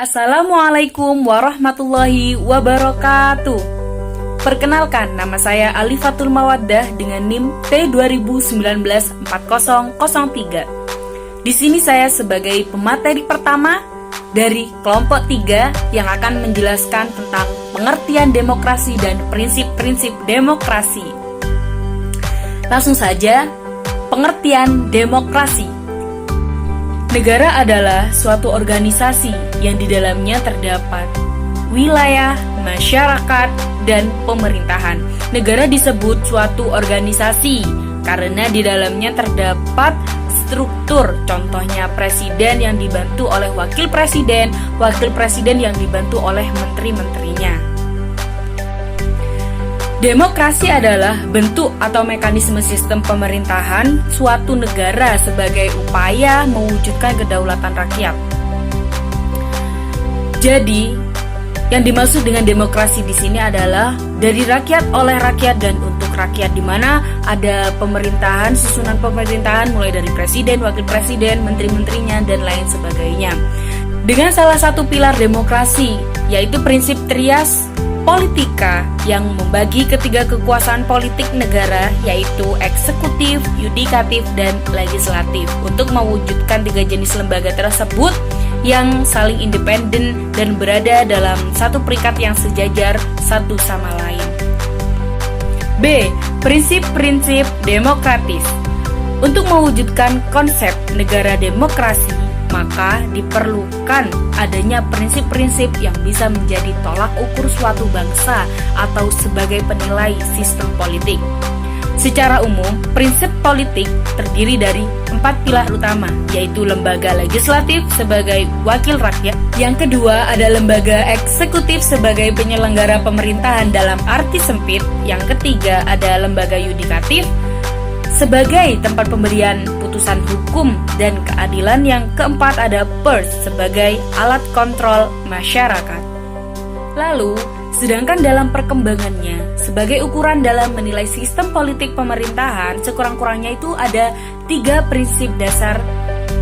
Assalamualaikum warahmatullahi wabarakatuh. Perkenalkan, nama saya Alifatul Mawaddah dengan NIM T20194003. Di sini saya sebagai pemateri pertama dari kelompok 3 yang akan menjelaskan tentang pengertian demokrasi dan prinsip-prinsip demokrasi. Langsung saja, pengertian demokrasi. Negara adalah suatu organisasi yang di dalamnya terdapat wilayah, masyarakat, dan pemerintahan. Negara disebut suatu organisasi karena di dalamnya terdapat struktur, contohnya presiden yang dibantu oleh wakil presiden yang dibantu oleh menteri-menterinya. Demokrasi adalah bentuk atau mekanisme sistem pemerintahan suatu negara sebagai upaya mewujudkan kedaulatan rakyat. Jadi, yang dimaksud dengan demokrasi di sini adalah dari rakyat, oleh rakyat, dan untuk rakyat, di mana ada pemerintahan, susunan pemerintahan mulai dari presiden, wakil presiden, menteri-menterinya, dan lain sebagainya. Dengan salah satu pilar demokrasi, yaitu prinsip trias politika yang membagi ketiga kekuasaan politik negara, yaitu eksekutif, yudikatif, dan legislatif, untuk mewujudkan tiga jenis lembaga tersebut yang saling independen dan berada dalam satu peringkat yang sejajar satu sama lain. B. Prinsip-prinsip demokratis. Untuk mewujudkan konsep negara demokrasi, maka diperlukan adanya prinsip-prinsip yang bisa menjadi tolak ukur suatu bangsa atau sebagai penilai sistem politik. Secara umum, prinsip politik terdiri dari 4 pilar utama, yaitu lembaga legislatif sebagai wakil rakyat, yang kedua ada lembaga eksekutif sebagai penyelenggara pemerintahan dalam arti sempit, yang ketiga ada lembaga yudikatif sebagai tempat pemberian putusan hukum dan keadilan, yang keempat ada pers sebagai alat kontrol masyarakat. Lalu, sedangkan dalam perkembangannya, sebagai ukuran dalam menilai sistem politik pemerintahan, sekurang-kurangnya itu ada 3 prinsip dasar,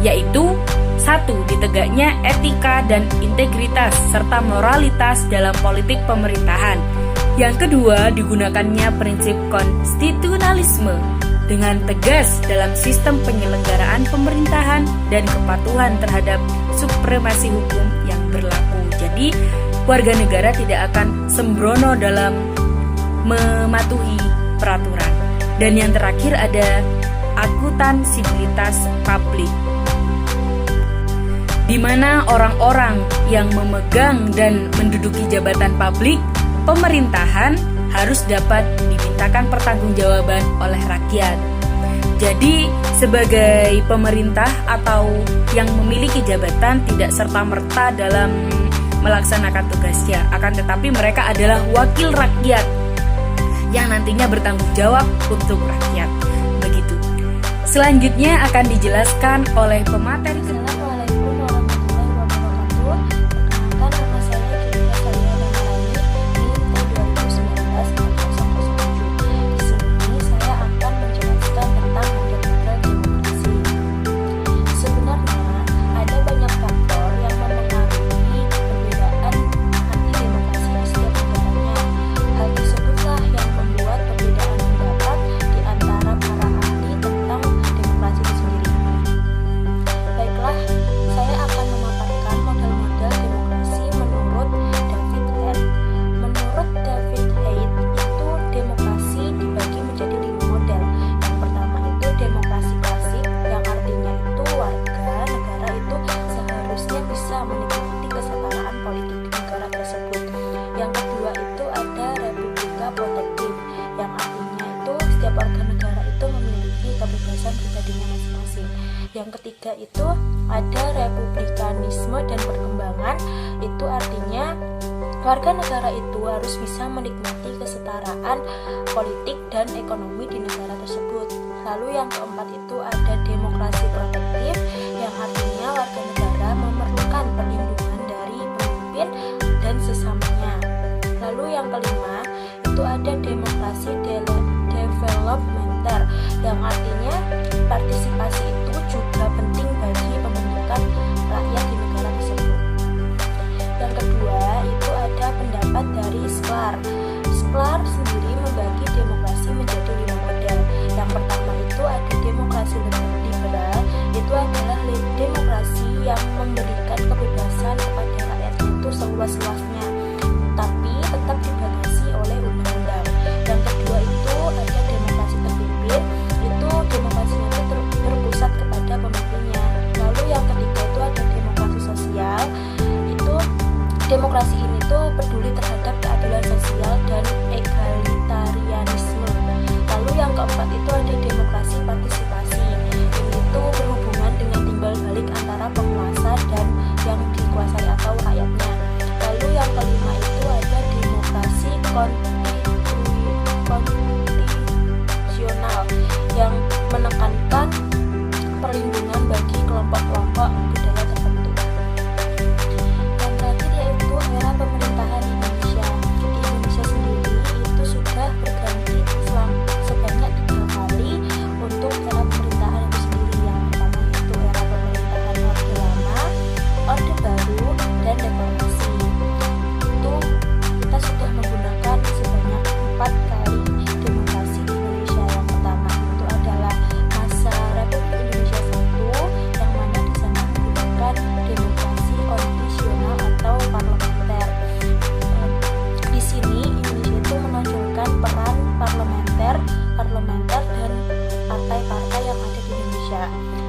yaitu 1. Ditegaknya etika dan integritas serta moralitas dalam politik pemerintahan. Yang kedua, digunakannya prinsip konstitusionalisme dengan tegas dalam sistem penyelenggaraan pemerintahan dan kepatuhan terhadap supremasi hukum yang berlaku. Jadi, warga negara tidak akan sembrono dalam mematuhi peraturan. Dan yang terakhir ada akutansibilitas publik, di mana orang-orang yang memegang dan menduduki jabatan publik pemerintahan harus dapat dimintakan pertanggungjawaban oleh rakyat. Jadi, sebagai pemerintah atau yang memiliki jabatan tidak serta-merta dalam melaksanakan tugasnya, akan tetapi mereka adalah wakil rakyat yang nantinya bertanggung jawab untuk rakyat. Begitu. Selanjutnya akan dijelaskan oleh pemateri. Assalamualaikum warahmatullahi wabarakatuh. Perkenalkan, nama saya Julia Salia Damalani, NIM T20194007. Di sini saya akan menjelaskan tentang model-model demokrasi. Sebenarnya ada banyak faktor yang mempengaruhi perbedaan arti demokrasi di setiap negaranya. Hal tersebutlah yang membuat perbedaan pendapat di antara para ahli tentang demokrasi itu sendiri. Baiklah, saya akan memaparkan model-model demokrasi menurut David Haidt. Menurut David Haidt, itu demokrasi dibagi menjadi 5 model. Yang pertama itu demokrasi klasik, yang artinya itu warga negara itu seharusnya bisa menikmati kesetaraan politik di negara tersebut. Yang kedua itu ada republika protektif, yang artinya itu setiap warga negara itu memiliki kebebasan pribadinya masing-masing. Yang ketiga itu ada republikanisme dan perkembangan, itu artinya warga negara itu harus bisa menikmati kesetaraan politik dan ekonomi di negara tersebut. Lalu yang keempat itu ada demokrasi protektif, yang artinya warga negara memerlukan perlindungan dari pemimpin dan sesamanya. Lalu yang kelima itu ada demokrasi developmental, yang artinya partisipasi itu juga penting bagi pembentukan rakyat di negara tersebut. demokrasi liberal itu adalah demokrasi yang memberikan kebebasan kepada rakyat itu seluas-luasnya, tapi tetap dibatasi oleh undang-undang. Yang kedua itu ada demokrasi terpimpin, itu demokrasinya itu berpusat kepada pemimpinnya. Lalu yang ketiga itu ada demokrasi sosial, itu demokrasi ini tuh peduli terhadap keadilan sosial dan egalitarianisme. Lalu yang keempat itu ada demokrasi partisipasi, ini tuh berhubungan dengan timbal balik antara penguasa dan yang dikuasai atau rakyatnya. Lalu yang kelima itu ada demokrasi konstitusional yang menekankan perlindungan bagi kelompok-kelompok budaya tertentu. Yang terakhir yaitu era pemerintahan Indonesia. Di Indonesia sendiri itu sudah berganti sebanyak 3 kali untuk era pemerintahan itu sendiri. Yang pertama itu era pemerintahan Orde Lama, Orde Baru, dan Reformasi. Itu kita sudah menggunakan sebanyak 4 kali demokrasi di Indonesia. Yang pertama itu adalah masa Republik Indonesia I, yang mana di sana menggunakan demokrasi konstitusional atau parlementer. Di sini Indonesia itu menonjolkan peran parlementer dan partai-partai yang ada di Indonesia.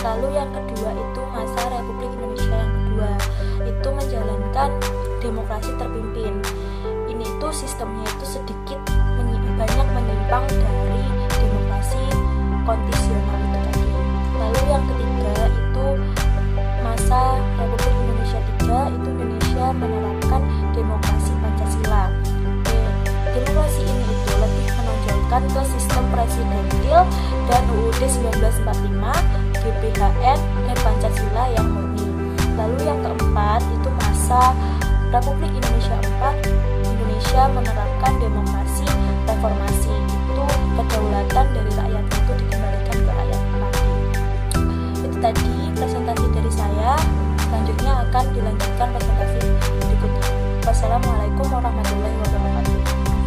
Lalu yang kedua itu masa Republik Indonesia yang kedua, itu menjalankan demokrasi terpimpin. Ini itu sistemnya itu sedikit banyak menyimpang dari demokrasi konstitusional itu tadi. Lalu yang ketiga itu masa Republik Indonesia III, itu Indonesia menerapkan demokrasi Pancasila. Demokrasi ini itu lebih menonjolkan ke sistem presidentil dan UUD 1945, GBHN, dan Pancasila yang murni. Lalu yang keempat itu masa Republik Indonesia IV, Indonesia menerapkan demokrasi reformasi, itu kedaulatan dari rakyat itu dikembalikan ke rakyat lagi. Itu tadi presentasi dari saya. Selanjutnya akan dilanjutkan presentasi berikutnya. Wassalamualaikum warahmatullahi wabarakatuh.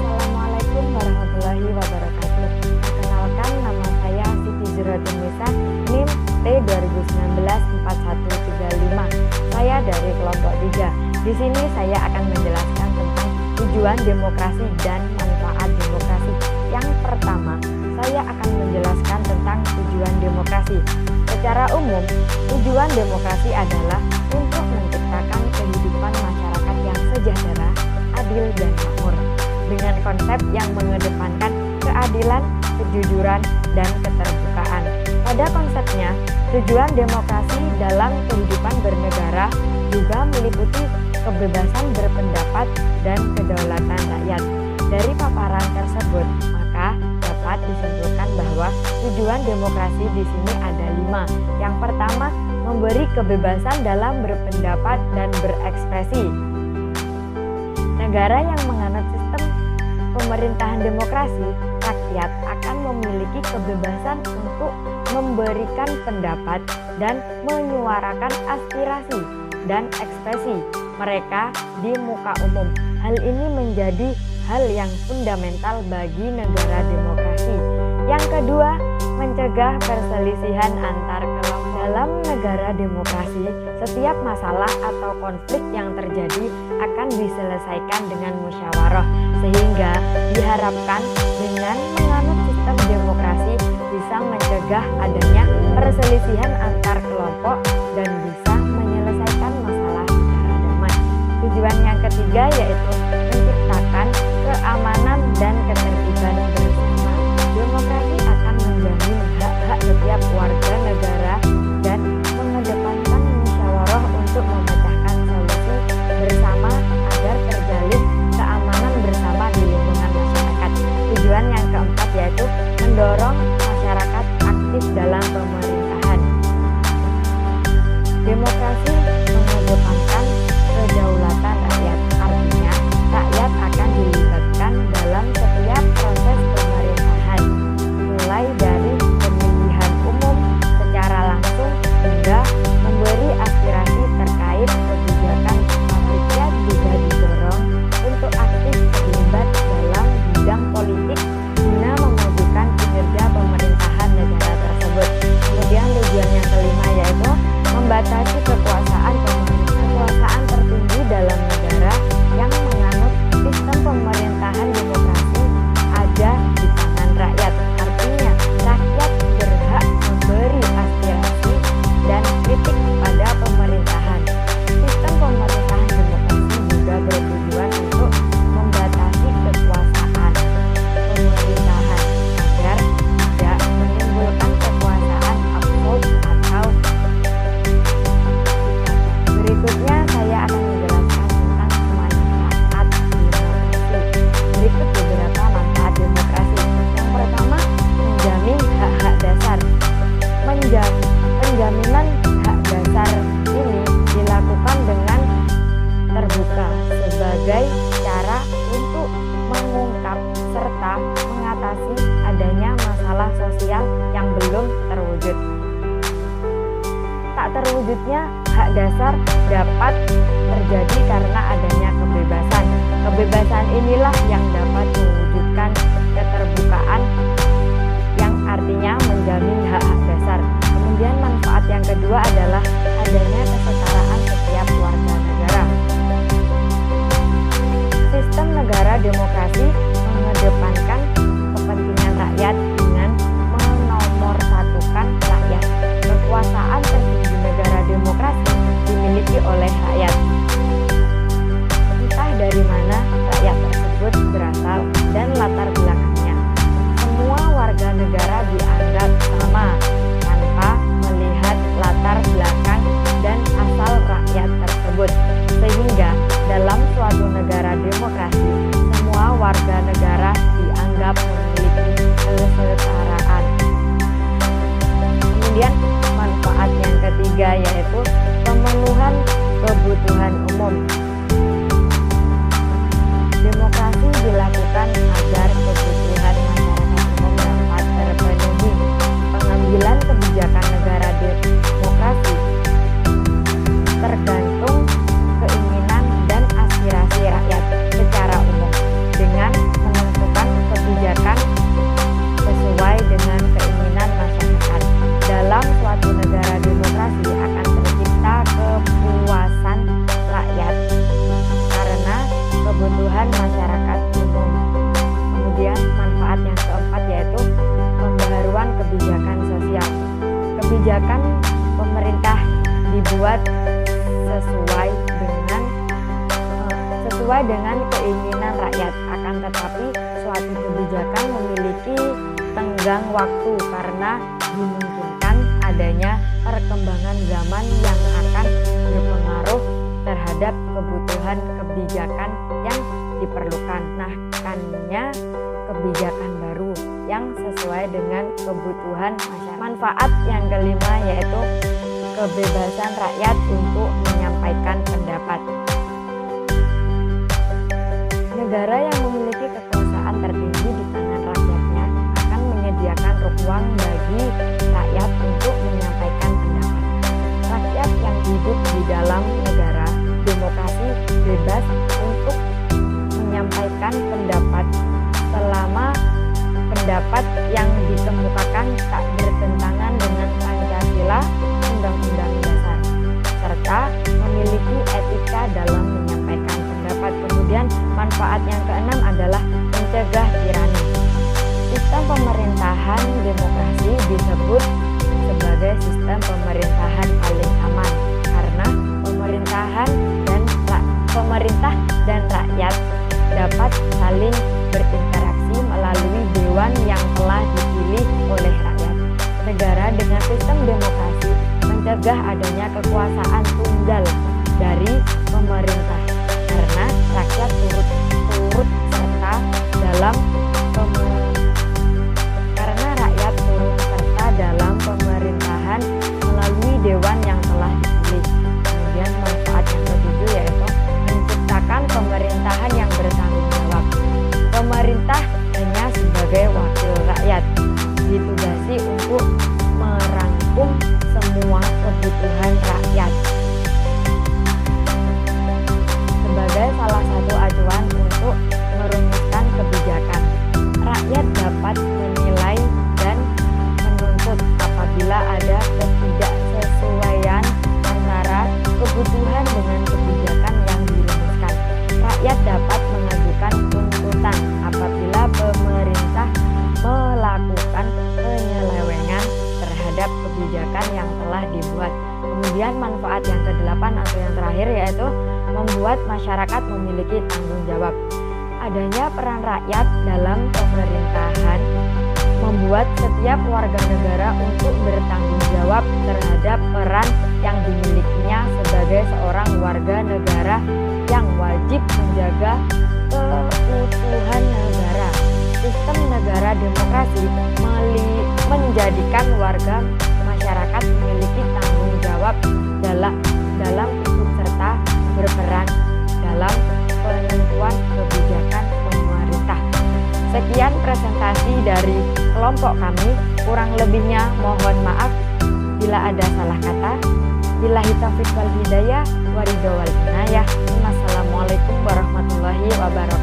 Assalamualaikum warahmatullahi wabarakatuh. Perkenalkan, nama saya Siti Zurodinisa, NIM T20194135. Saya dari kelompok 3. Di sini saya akan menjelaskan tentang tujuan demokrasi dan manfaat demokrasi. Yang pertama, saya akan menjelaskan tentang tujuan demokrasi. Secara umum, tujuan demokrasi adalah untuk menciptakan kehidupan masyarakat yang sejahtera, adil, dan makmur, dengan konsep yang mengedepankan keadilan, kejujuran, dan keterbukaan. Pada konsepnya, tujuan demokrasi dalam kehidupan bernegara juga meliputi kebebasan berpendapat dan kedaulatan rakyat. Dari paparan tersebut, maka dapat disimpulkan bahwa tujuan demokrasi di sini ada 5. Yang pertama, memberi kebebasan dalam berpendapat dan berekspresi. Negara yang menganut sistem pemerintahan demokrasi, rakyat akan memiliki kebebasan untuk memberikan pendapat dan menyuarakan aspirasi dan ekspresi mereka di muka umum. Hal ini menjadi hal yang fundamental bagi negara demokrasi. Yang kedua, mencegah perselisihan antar kelompok. Dalam negara demokrasi, setiap masalah atau konflik yang terjadi akan diselesaikan dengan musyawarah, sehingga diharapkan dengan menganut sistem demokrasi bisa mencegah adanya perselisihan antar kelompok dan bisa menyelesaikan masalah secara damai. Tujuan yang ketiga yaitu menciptakan keamanan dan ketertiban bersama. Demokrasi akan menjamin hak-hak setiap warga negara dan mengedepankan musyawarah untuk memecahkan solusi bersama agar terjalin keamanan bersama di lingkungan masyarakat. Tujuan yang keempat yaitu mendorong masyarakat aktif dalam pemerintahan. Demokrasi mengedepankan kedaulatan rakyat, artinya rakyat akan dilibatkan dalam setiap proses pemerintahan, mulai dari pemilihan umum Penjaminan hak dasar ini dilakukan dengan terbuka sebagai cara untuk mengungkap serta mengatasi adanya masalah sosial yang belum terwujud. Tak terwujudnya hak dasar dapat terjadi karena adanya kebebasan. Kebebasan inilah yang dapat mewujudkan keterbukaan yang artinya menjamin hak-hak dasar. Kemudian manfaat yang kedua adalah adanya kesetaraan setiap warga negara. Sistem negara demokrasi mengedepankan kepentingan rakyat dengan menomorsatukan rakyat. Kekuasaan tertinggi negara demokrasi dimiliki oleh rakyat. Entah dari mana rakyat tersebut berasal dan latar belakangnya, semua warga negara dianggap sama tanpa melihat latar belakang dan asal rakyat tersebut. Sehingga dalam suatu negara demokrasi, semua warga negara dianggap memiliki kesetaraan. Kemudian manfaat yang ketiga yaitu pemenuhan kebutuhan umum. Demokrasi dilakukan agar kebutuhan masyarakat umum dapat terpenuhi. Pengambilan kebijakan negara demokrasi tergantung keinginan dan aspirasi rakyat secara umum dengan menentukan kebijakan sesuai dengan keinginan masyarakat. Dalam suatu negara demokrasi akan tercipta kepuasan rakyat karena kebutuhan masyarakat umum. Kemudian manfaat yang keempat yaitu pembaharuan kebijakan sosial. Kebijakan pemerintah dibuat sesuai dengan keinginan rakyat. Akan tetapi suatu kebijakan memiliki tenggang waktu karena dimungkinkan adanya perkembangan zaman yang akan berpengaruh terhadap kebutuhan kebijakan yang diperlukan. Nah, kannya kebijakan baru yang sesuai dengan kebutuhan masyarakat. Manfaat yang kelima yaitu kebebasan rakyat untuk menyampaikan pendapat. Negara yang memiliki kekuasaan tertinggi di tangan rakyatnya akan menyediakan ruang bagi rakyat untuk menyampaikan pendapat. Rakyat yang hidup di dalam negara demokrasi bebas untuk menyampaikan pendapat selama pendapat yang dikemukakan tak bertentangan dengan Pancasila, Undang-Undang Dasar, serta memiliki etika dalam menyampaikan pendapat. Kemudian manfaat yang keenam adalah mencegah tirani. Sistem pemerintahan demokrasi disebut sebagai sistem pemerintahan paling aman karena pemerintah dan rakyat dapat saling berinteraksi melalui dewan yang telah dipilih oleh rakyat. Negara dengan sistem demokrasi mencegah adanya kekuasaan tunggal dari pemerintah karena rakyat turut serta dalam pemerintahan melalui dewan yang telah dipilih. Kemudian manfaat yang ketujuh yaitu menciptakan pemerintahan yang bertanggung jawab. Pemerintah hanya sebagai wakil rakyat, ditugasi untuk merangkum semua kebutuhan rakyat. Sebagai salah satu acuan untuk merumuskan kebijakan, rakyat dapat menilai dan menuntut apabila ada ketidaksesuaian antara kebutuhan dengan kebijakan yang dirumuskan. Rakyat dapat mengajukan tuntutan apabila pemerintah melakukan penyelewengan terhadap kebijakan yang telah dibuat. Kemudian manfaat yang kedelapan atau yang terakhir yaitu membuat masyarakat memiliki tanggung jawab. Adanya peran rakyat dalam pemerintahan membuat setiap warga negara untuk bertanggung jawab terhadap peran yang dimilikinya sebagai seorang warga negara yang wajib menjaga keutuhan negara. Sistem negara demokrasi menjadikan warga masyarakat memiliki Sekian presentasi dari kelompok kami. Kurang lebihnya mohon maaf bila ada salah kata. Billahi taufiq wal hidayah, waridho wal inayah. Wassalamualaikum warahmatullahi wabarakatuh.